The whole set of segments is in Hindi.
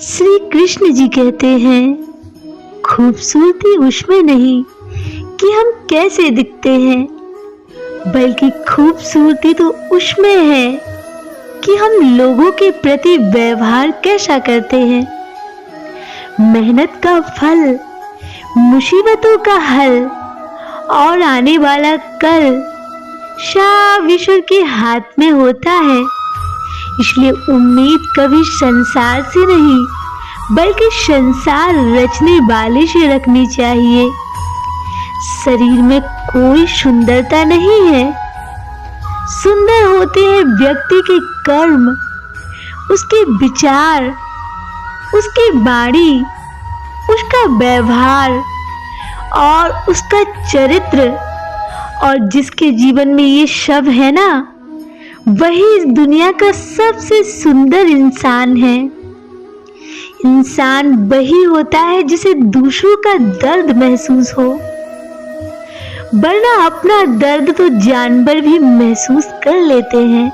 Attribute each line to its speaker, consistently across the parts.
Speaker 1: श्री कृष्ण जी कहते हैं, खूबसूरती उसमें नहीं कि हम कैसे दिखते हैं, बल्कि खूबसूरती तो उसमें है कि हम लोगों के प्रति व्यवहार कैसा करते हैं। मेहनत का फल, मुसीबतों का हल और आने वाला कल सब ईश्वर के हाथ में होता है। इसलिए उम्मीद कभी संसार से नहीं, बल्कि संसार रचने वाले से रखनी चाहिए। शरीर में कोई सुंदरता नहीं है, सुंदर होते हैं व्यक्ति के कर्म, उसके विचार, उसकी वाणी, उसका व्यवहार और उसका चरित्र। और जिसके जीवन में ये सब है ना, वही इस दुनिया का सबसे सुंदर इंसान है। इंसान वही होता है जिसे दूसरों का दर्द महसूस हो, वरना अपना दर्द तो जानवर भी महसूस कर लेते हैं।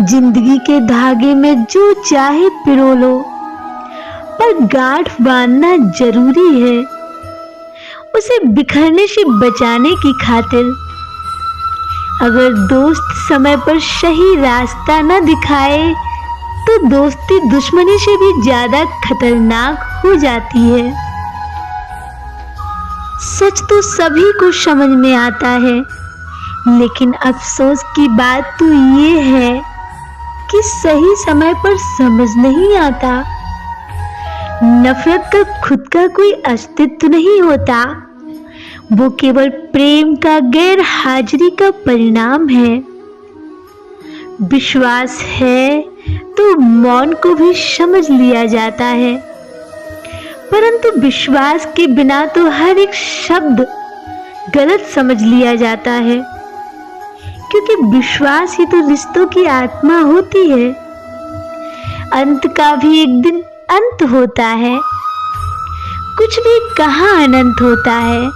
Speaker 1: जिंदगी के धागे में जो चाहे पिरो लो, पर गांठ बांधना जरूरी है, उसे बिखरने से बचाने की खातिर। अगर दोस्त समय पर सही रास्ता न दिखाए तो दोस्ती दुश्मनी से भी ज्यादा खतरनाक हो जाती है। सच तो सभी को समझ में आता है, लेकिन अफसोस की बात तो ये है कि सही समय पर समझ नहीं आता। नफरत का खुद का कोई अस्तित्व नहीं होता, वो केवल प्रेम का गैर हाजिरी का परिणाम है। विश्वास है तो मौन को भी समझ लिया जाता है, परंतु विश्वास के बिना तो हर एक शब्द गलत समझ लिया जाता है, क्योंकि विश्वास ही तो रिश्तों की आत्मा होती है। अंत का भी एक दिन अंत होता है, कुछ भी कहाँ अनंत होता है।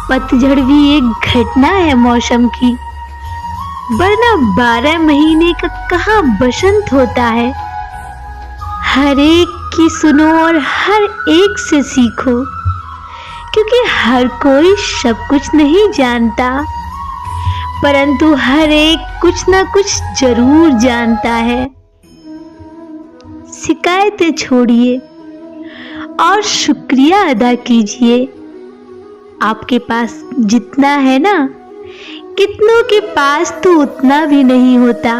Speaker 1: पतझड़ भी एक घटना है मौसम की, वरना 12 महीने का कहाँ बसंत होता है। हर एक की सुनो और हर एक से सीखो, क्योंकि हर कोई सब कुछ नहीं जानता, परंतु हर एक कुछ ना कुछ जरूर जानता है। शिकायतें छोड़िए और शुक्रिया अदा कीजिए। आपके पास जितना है ना, कितनों के पास तो उतना भी नहीं होता।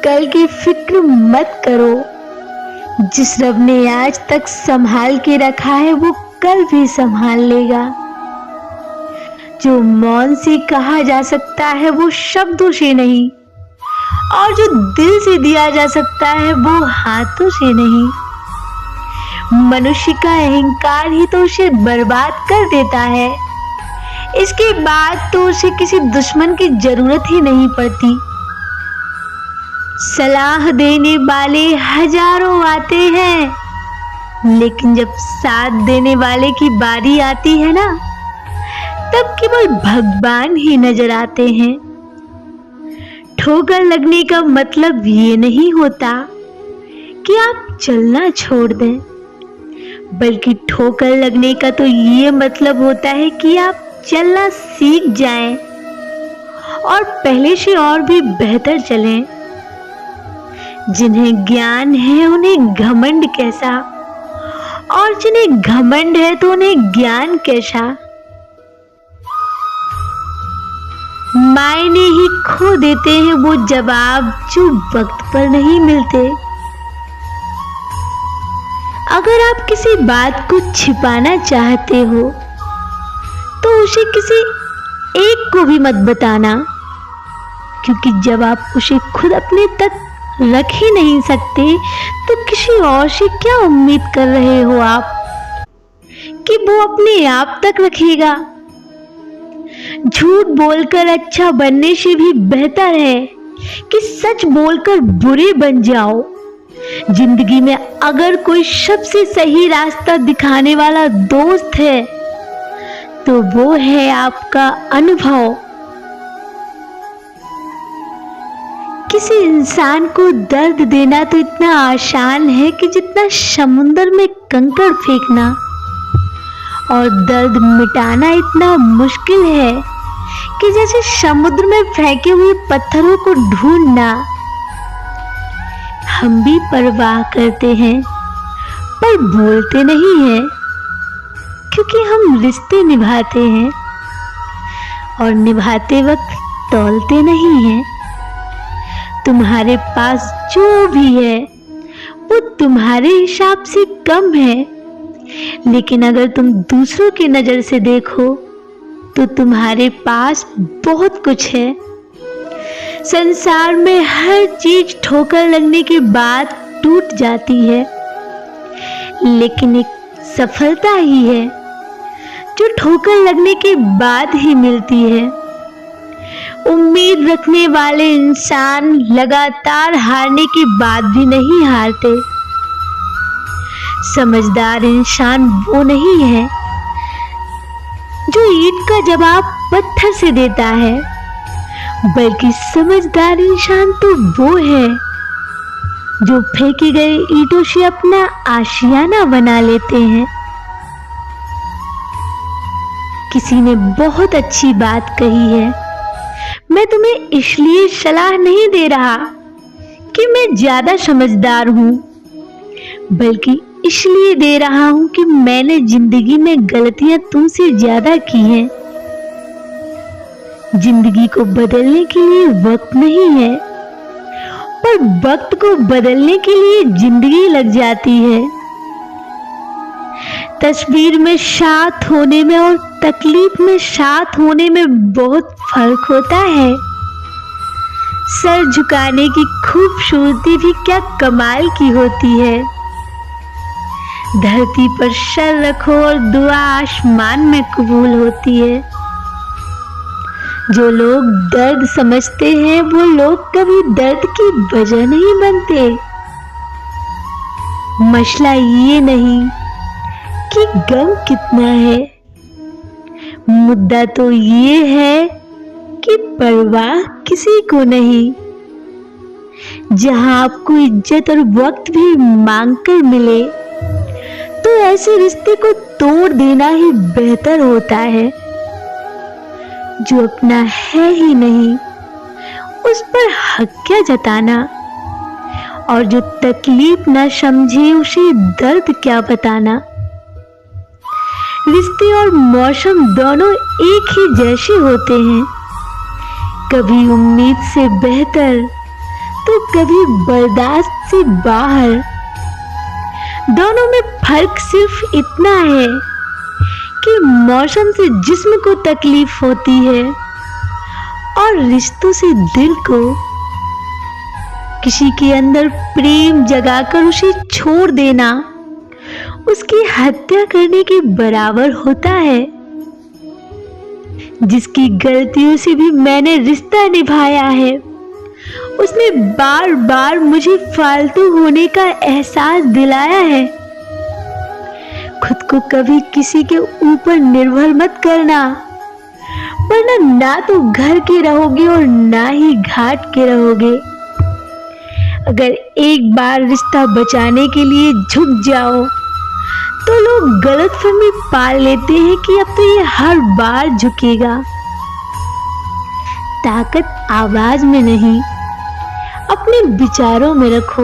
Speaker 1: कल की फिक्र मत करो, जिस रब ने आज तक संभाल के रखा है वो कल भी संभाल लेगा। जो मौन से कहा जा सकता है वो शब्दों से नहीं, और जो दिल से दिया जा सकता है वो हाथों से नहीं। मनुष्य का अहंकार ही तो उसे बर्बाद कर देता है, इसके बाद तो उसे किसी दुश्मन की जरूरत ही नहीं पड़ती। सलाह देने वाले हजारों आते हैं, लेकिन जब साथ देने वाले की बारी आती है ना, तब केवल भगवान ही नजर आते हैं। ठोकर लगने का मतलब ये नहीं होता कि आप चलना छोड़ दें, बल्कि ठोकर लगने का तो ये मतलब होता है कि आप चलना सीख जाएं और पहले से और भी बेहतर चलें। जिन्हें ज्ञान है उन्हें घमंड कैसा, और जिन्हें घमंड है तो उन्हें ज्ञान कैसा। मायने ही खो देते हैं वो जवाब जो वक्त पर नहीं मिलते। अगर आप किसी बात को छिपाना चाहते हो तो उसे किसी एक को भी मत बताना, क्योंकि जब आप उसे खुद अपने तक रख ही नहीं सकते तो किसी और से क्या उम्मीद कर रहे हो आप कि वो अपने आप तक रखेगा। झूठ बोलकर अच्छा बनने से भी बेहतर है कि सच बोलकर बुरे बन जाओ। जिंदगी में अगर कोई सबसे सही रास्ता दिखाने वाला दोस्त है तो वो है आपका अनुभव। किसी इंसान को दर्द देना तो इतना आसान है कि जितना समुद्र में कंकड़ फेंकना, और दर्द मिटाना इतना मुश्किल है कि जैसे समुद्र में फेंके हुए पत्थरों को ढूंढना। हम भी परवाह करते हैं पर बोलते नहीं हैं, क्योंकि हम रिश्ते निभाते हैं और निभाते वक्त तौलते नहीं हैं। तुम्हारे पास जो भी है वो तुम्हारे हिसाब से कम है, लेकिन अगर तुम दूसरों की नजर से देखो तो तुम्हारे पास बहुत कुछ है। संसार में हर चीज ठोकर लगने के बाद टूट जाती है, लेकिन एक सफलता ही है जो ठोकर लगने के बाद ही मिलती है। उम्मीद रखने वाले इंसान लगातार हारने के बाद भी नहीं हारते। समझदार इंसान वो नहीं है जो ईंट का जवाब पत्थर से देता है, बल्कि समझदार इंसान तो वो है जो फेंकी गई ईंटों से अपना आशियाना बना लेते हैं। किसी ने बहुत अच्छी बात कही है, मैं तुम्हें इसलिए सलाह नहीं दे रहा कि मैं ज्यादा समझदार हूं, बल्कि इसलिए दे रहा हूं कि मैंने जिंदगी में गलतियां तुमसे ज्यादा की हैं। जिंदगी को बदलने के लिए वक्त नहीं है, पर वक्त को बदलने के लिए जिंदगी लग जाती है। तस्वीर में साथ होने में और तकलीफ में साथ होने में बहुत फर्क होता है। सर झुकाने की खूबसूरती भी क्या कमाल की होती है। धरती पर सर रखो और दुआ आसमान में कबूल होती है। जो लोग दर्द समझते हैं वो लोग कभी दर्द की वजह नहीं बनते। मसला ये नहीं कि गम कितना है, मुद्दा तो ये है कि परवाह किसी को नहीं। जहां आपको इज्जत और वक्त भी मांगकर मिले तो ऐसे रिश्ते को तोड़ देना ही बेहतर होता है। जो अपना है ही नहीं उस पर हक क्या जताना, और जो तकलीफ ना समझे उसे दर्द क्या बताना। रिश्ते और मौसम दोनों एक ही जैसे होते हैं, कभी उम्मीद से बेहतर तो कभी बर्दाश्त से बाहर। दोनों में फर्क सिर्फ इतना है कि मौसम से जिस्म को तकलीफ होती है और रिश्तों से दिल को। किसी के अंदर प्रेम जगाकर उसे छोड़ देना उसकी हत्या करने के बराबर होता है। जिसकी गलतियों से भी मैंने रिश्ता निभाया है उसने बार बार मुझे फालतू होने का एहसास दिलाया है। खुद को कभी किसी के ऊपर निर्भर मत करना, वरना ना तो घर के रहोगे और ना ही घाट के रहोगे। अगर एक बार रिश्ता बचाने के लिए झुक जाओ तो लोग गलतफहमी पाल लेते हैं कि अब तो ये हर बार झुकेगा। ताकत आवाज में नहीं अपने विचारों में रखो,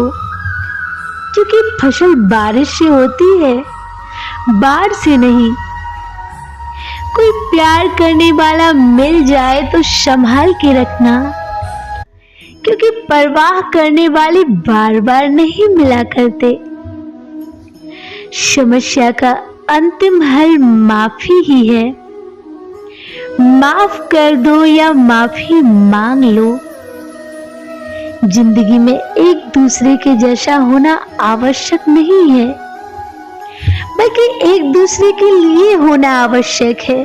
Speaker 1: क्योंकि फसल बारिश से होती है, बाढ़ से नहीं। कोई प्यार करने वाला मिल जाए तो संभाल के रखना, क्योंकि परवाह करने वाले बार बार नहीं मिला करते। समस्या का अंतिम हल माफी ही है। माफ कर दो या माफी मांग लो। जिंदगी में एक दूसरे के जैसा होना आवश्यक नहीं है, बल्कि एक दूसरे के लिए होना आवश्यक है।